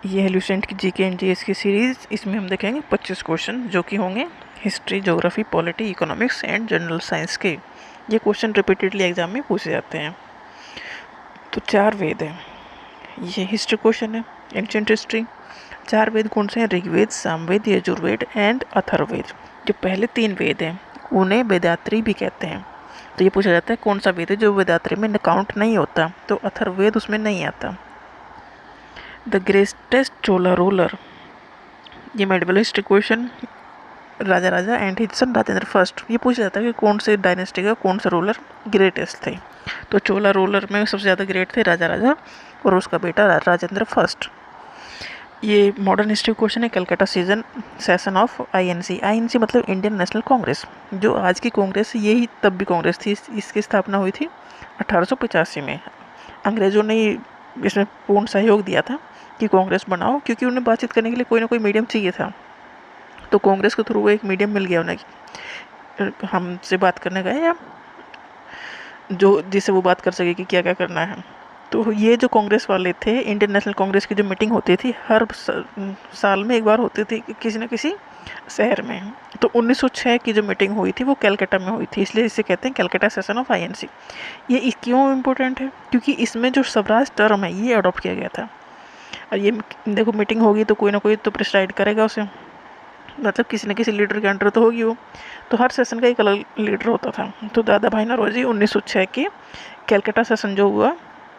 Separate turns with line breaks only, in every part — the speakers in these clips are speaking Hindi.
ये है ल्यूसेंट की जीके एंड जीएस की सीरीज़। इसमें हम देखेंगे 25 क्वेश्चन जो कि होंगे history, geography, polity, economics and general science के। ये क्वेश्चन रिपीटेडली एग्जाम में पूछे जाते हैं। तो 4 वेद हैं, ये हिस्ट्री क्वेश्चन है, एंशिएंट हिस्ट्री। 4 वेद कौन से हैं? ऋग्वेद, सामवेद, यजुर्वेद एंड अथर्ववेद। जो पहले 3 वेद हैं उन्हें वेदात्री भी कहते हैं। तो ये पूछा जाता है कौन सा वेद है जो वेदात्री में काउंट नहीं होता, तो अथर्ववेद उसमें नहीं आता। द ग्रेटेस्ट चोला रूलर, ये medieval history question. Raja and his son Rajendra first, ये पूछा जाता है कि कौन से डायनेस्टी का कौन सा रूलर ग्रेटेस्ट थे। तो चोला रूलर में सबसे ज़्यादा ग्रेट थे राजा और उसका बेटा राजेंद्र फर्स्ट। ये मॉडर्न हिस्ट्री क्वेश्चन है। कलकत्ता सेशन ऑफ आईएनसी मतलब इंडियन नेशनल कांग्रेस। जो आज की कांग्रेस यही तब भी कांग्रेस थी, इसकी स्थापना हुई थी 1885 में। अंग्रेज़ों ने इसमें पूर्ण सहयोग दिया था कि कांग्रेस बनाओ, क्योंकि उन्हें बातचीत करने के लिए कोई ना कोई मीडियम चाहिए था। तो कांग्रेस के थ्रू एक मीडियम मिल गया उन्हें, हमसे बात करने गए या जो जिससे वो बात कर सके कि क्या क्या करना है। तो ये जो कांग्रेस वाले थे, इंडियन नेशनल कांग्रेस की जो मीटिंग होती थी हर साल में एक बार होती थी किसी न किसी शहर में। तो 1906 की जो मीटिंग हुई थी वो कलकत्ता में हुई थी, इसलिए इसे कहते हैं कलकत्ता सेशन ऑफ आईएनसी। ये क्यों इम्पोर्टेंट है? क्योंकि इसमें जो स्वराज टर्म है ये अडॉप्ट किया गया था। और ये देखो, मीटिंग होगी तो कोई ना कोई तो प्रिसाइड करेगा उसे, मतलब किसी न किसी लीडर के अंडर तो होगी वो। तो हर सेशन का एक अलग लीडर होता था। तो दादा भाई नौरोजी 1906 के कलकत्ता सेशन जो हुआ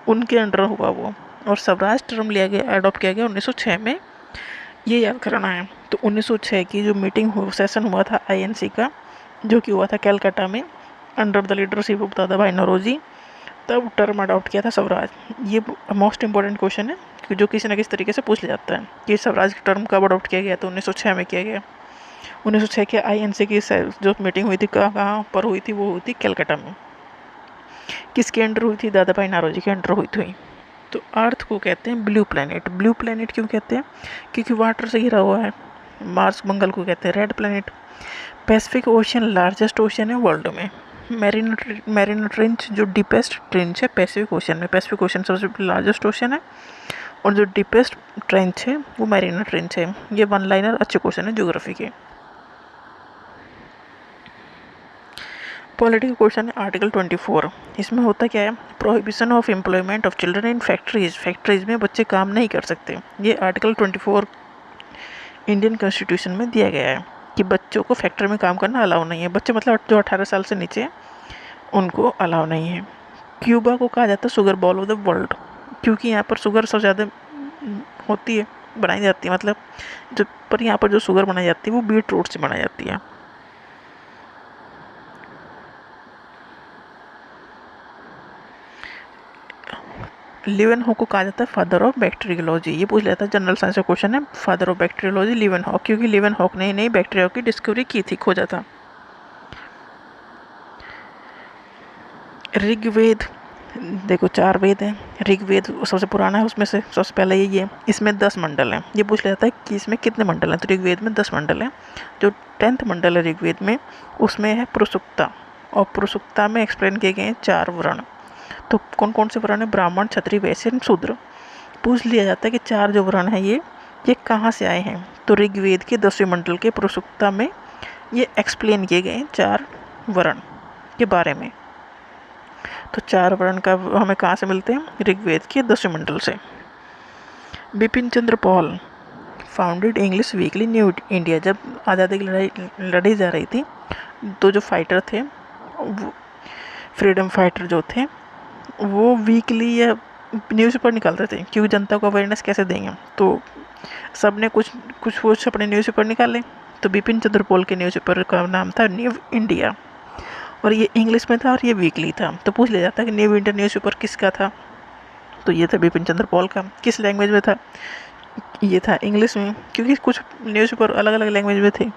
उनके अंडर हुआ वो, और स्वराज टर्म लिया गया, अडॉप्ट किया गया 1906 में। ये याद करना है। तो 1906 की जो मीटिंग सेशन हुआ था आईएनसी का, जो कि हुआ था कलकत्ता में अंडर द लीडरशिप ऑफ दादा भाई नौरोजी, तब टर्म अडॉप्ट किया था स्वराज। ये मोस्ट इंपॉर्टेंट क्वेश्चन है कि जो किसी न किसी तरीके से पूछ लिया जाता है कि स्वराज टर्म कब अडॉप्ट किया गया। तो 1906 में किया गया। 1906 के आईएनसी की जो मीटिंग हुई थी कहाँ पर हुई थी? वो हुई थी कलकत्ता में। किसके अंडर हुई थी? दादा भाई नौरोजी के अंडर हुई थी। तो अर्थ को कहते हैं ब्लू प्लैनेट। ब्लू प्लैनेट क्यों कहते हैं? क्योंकि वाटर से घिरा हुआ है। मार्स, मंगल को कहते हैं red planet. Pacific ocean largest ocean है वर्ल्ड में। मैरिना ट्रेंच जो डीपेस्ट ट्रेंच है पैसिफिक ओशियन में। पैसिफिक ओशियन सबसे लार्जेस्ट ओशियन है और जो डीपेस्ट ट्रेंच है वो मैरिना ट्रेंच है। ये वन लाइनर अच्छे क्वेश्चन है ज्योग्राफी के। पॉलिटिकल क्वेश्चन है आर्टिकल 24। इसमें होता क्या है? Prohibition of employment of children in factories. Factories में बच्चे काम नहीं कर सकते। ये आर्टिकल 24 इंडियन कॉन्स्टिट्यूशन में दिया गया है कि बच्चों को फैक्ट्री में काम करना अलाउ नहीं है। बच्चे मतलब जो 18 साल से नीचे उनको अलाउ नहीं है। क्यूबा को कहा जाता है sugar ball of the world, क्योंकि यहाँ पर शुगर सबसे ज़्यादा होती है, बनाई जाती है। मतलब जो पर यहाँ पर जो शुगर बनाई जाती है वो बीट रूट से बनाई जाती है। लिवेनहॉक को कहा जाता है फादर ऑफ बैक्टीरियोलॉजी। ये पूछ लेता है, जनरल साइंस का क्वेश्चन है। फादर ऑफ बैक्टीरियोलॉजी लिवेनहॉक, क्योंकि लिवेनहॉक ने नई बैक्टीरिया की डिस्कवरी की थी, खोजा था। ऋग्वेद, देखो 4 वेद हैं। ऋग्वेद सबसे पुराना है, उसमें से सबसे पहले यही है। इसमें 10 मंडल हैं। ये पूछ लेता है कि इसमें कितने मंडल हैं? तो ऋग्वेद में 10 मंडल हैं। जो 10th मंडल है ऋग्वेद में उसमें है प्रुसुक्ता, और प्रुसुक्ता में एक्सप्लेन किए गए हैं 4 वर्ण। तो कौन कौन से वर्ण है? ब्राह्मण, क्षत्रिय, वैश्य, शूद्र। पूछ लिया जाता है कि 4 जो वर्ण हैं ये कहाँ से आए हैं? तो ऋग्वेद के 10वें मंडल के प्रुसुक्ता में ये एक्सप्लेन किए गए हैं 4 वर्ण के बारे में। तो 4 वर्ण का हमें कहाँ से मिलते हैं? ऋग्वेद के 10वें मंडल से। Bipin Chandra Pal founded English weekly New India. जब आज़ादी की लड़ाई लड़ी जा रही थी तो जो फाइटर थे, फ्रीडम फाइटर जो थे, वो वीकली या न्यूज़पेपर निकालते थे, क्योंकि जनता को अवेयरनेस कैसे देंगे। तो सब ने कुछ कुछ अपने न्यूज़पेपर निकाले। तो बिपिन चंद्र पॉल के न्यूज़पेपर का नाम था न्यू इंडिया, और ये इंग्लिश में था और ये वीकली था। तो पूछ लिया जाता है कि न्यू इंडिया न्यूज़पेपर किसका था? तो ये था बिपिन चंद्र पॉल का। किस लैंग्वेज में था? ये था इंग्लिश में, क्योंकि कुछ न्यूज़पेपर अलग अलग लैंग्वेज में थे।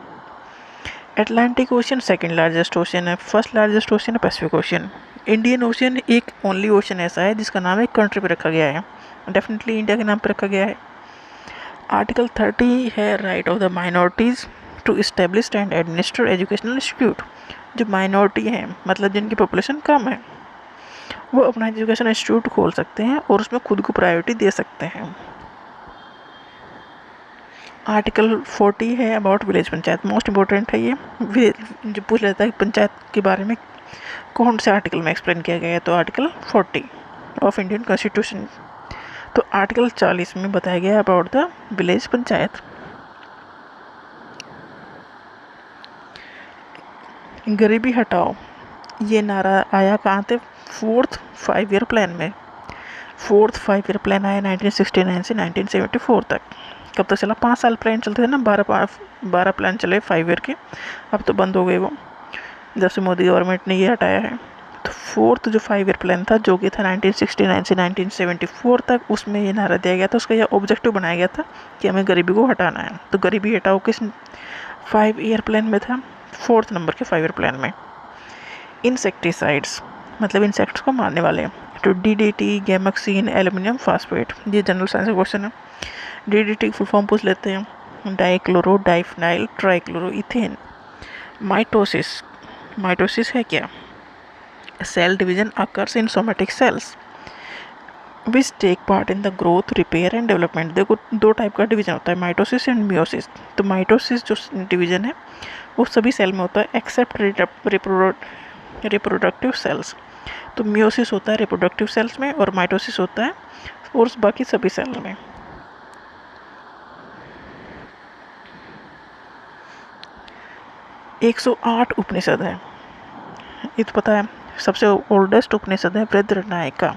Atlantic ocean second largest ocean है, फर्स्ट लार्जेस्ट ओशियन है पैसिफिक ओशियन। इंडियन ओशियन एक ओनली ओशियन ऐसा है जिसका नाम एक कंट्री पे रखा गया है, डेफिनेटली इंडिया के नाम पे रखा गया है। आर्टिकल 30 है right of the minorities to establish and administer educational institute. जो माइनॉरिटी है मतलब जिनकी पॉपुलेशन कम है, वो अपना एजुकेशन इंस्टीट्यूट खोल सकते हैं और उसमें खुद को प्रायोरिटी दे सकते हैं। आर्टिकल 40 है about village panchayat, most important है ये। जो पूछ लेता है कि पंचायत के बारे में कौन से आर्टिकल में एक्सप्लेन किया गया है, तो आर्टिकल 40 ऑफ इंडियन कॉन्स्टिट्यूशन। तो आर्टिकल 40 में बताया गया अबाउट द विलेज पंचायत। गरीबी हटाओ, ये नारा आया कहाँ थे? 4th 5 ईयर प्लान में। 4th 5 ईयर प्लान आया 1969 से 1974 तक। कब तक चला? 5 साल प्लान चलते थे ना, 12 प्लान चले 5 ईयर के, अब तो बंद हो गए वो जब से मोदी गवर्नमेंट ने ये हटाया है। तो 4th जो 5 ईयर प्लान था, जो कि था 1969 से 1974 तक, उसमें ये नारा दिया गया था, उसका यह ऑब्जेक्टिव बनाया गया था कि हमें गरीबी को हटाना है। तो गरीबी हटाओ किस 5 ईयर प्लान में था? 4th नंबर के 5 ईयर प्लान में। इंसेक्टिसाइड्स मतलब इंसेक्ट्स को मारने वाले, तो डीडीटी, गैमेक्सिन, एल्युमिनियम फास्फेट, ये जनरल साइंस का क्वेश्चन है। डीडीटी की फुल फॉर्म पूछ लेते हैं, dichloro diphenyl trichloro ethane. Mitosis, mitosis है क्या? Cell division occurs in somatic cells which take part in the growth, repair and development. देखो, दो टाइप का डिवीजन होता है, माइटोसिस एंड मियोसिस। तो माइटोसिस जो डिवीजन है वो सभी सेल में होता है एक्सेप्ट रिप्रोडक्टिव सेल्स। तो मियोसिस होता है रिप्रोडक्टिव सेल्स में और माइटोसिस होता है और बाकी सभी सेल में। एक 108 उपनिषद है, ये तो पता है। सबसे ओल्डेस्ट उपनिषद है बृहदारण्यका।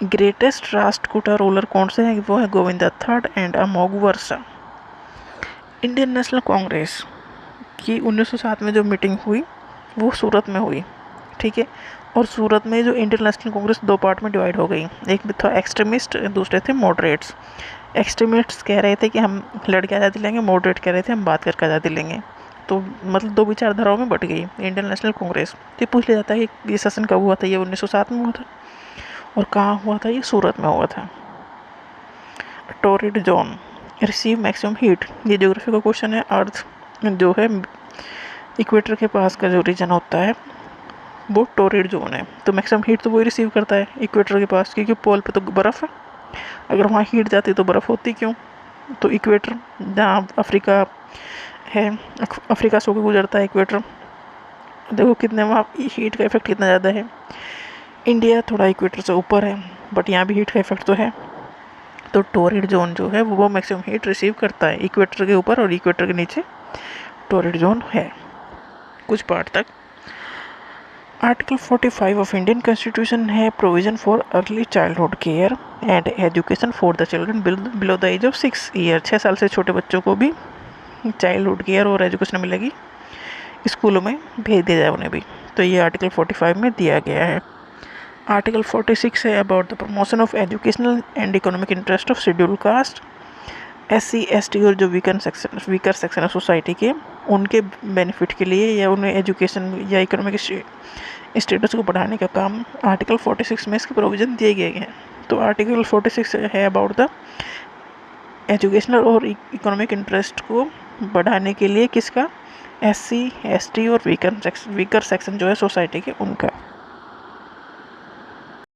ग्रेटेस्ट राष्ट्रकूटा रूलर कौन से हैं? वो है गोविंद III एंड अमोघवर्षा। इंडियन नेशनल कांग्रेस की 1907 में जो मीटिंग हुई वो सूरत में हुई, ठीक है। और सूरत में जो इंडियन नेशनल कांग्रेस दो पार्ट में डिवाइड हो गई, एक में था एक्सट्रीमिस्ट, दूसरे थे मॉडरेट्स। एक्सट्रीमिस्ट्स कह रहे थे कि हम लड़के आज़ादी लेंगे, मॉडरेट कह रहे थे हम बात करके आज़ादी लेंगे। तो मतलब दो विचारधाराओं में बट गई इंडियन नेशनल कांग्रेस। तो पूछ लिया जाता है कि ये सेशन कब हुआ था? ये 1907 में हुआ था। और कहाँ हुआ था? ये सूरत में हुआ था। Torrid zone receive maximum heat, ये ज्योग्राफी का क्वेश्चन है। अर्थ जो है इक्वेटर के पास का जो रीजन होता है वो टोरिड जोन है। तो मैक्सिमम हीट तो वही रिसीव करता है इक्वेटर के पास, क्योंकि पोल पे तो बर्फ़ है। अगर वहाँ हीट जाती तो बर्फ़ होती क्यों? तो इक्वेटर जहाँ अफ्रीका है, अफ्रीका से होकर गुजरता है इक्वेटर। देखो कितने वहाँ हीट का इफेक्ट कितना ज़्यादा है। इंडिया थोड़ा इक्वेटर से ऊपर है बट यहाँ भी हीट का इफेक्ट तो है। तो टोरिड जोन जो है वो मैक्सिमम हीट रिसीव करता है इक्वेटर के ऊपर, और इक्वेटर के नीचे टोरिड जोन है कुछ पार्ट तक। आर्टिकल 45 ऑफ इंडियन कॉन्स्टिट्यूशन है provision for early childhood care and education for the children below the age of 6 year. 6 साल से छोटे बच्चों को भी चाइल्डहुड केयर और एजुकेशन मिलेगी, स्कूलों में भेज दिया जाए उन्हें भी। तो ये आर्टिकल 45 में दिया गया है। आर्टिकल 46 है about the promotion of educational and economic interest of schedule caste, SC ST और जो वीकर सेक्शन है सोसाइटी के, उनके बेनिफिट के लिए या उन्हें एजुकेशन या इकोनॉमिक स्टेटस को बढ़ाने का काम आर्टिकल 46 में इसके प्रोविज़न दिए गए हैं। तो आर्टिकल 46 है अबाउट द एजुकेशनल और इकोनॉमिक इंटरेस्ट को बढ़ाने के लिए किसका? SC ST और वीकर सेक्शन जो है सोसाइटी के, उनका।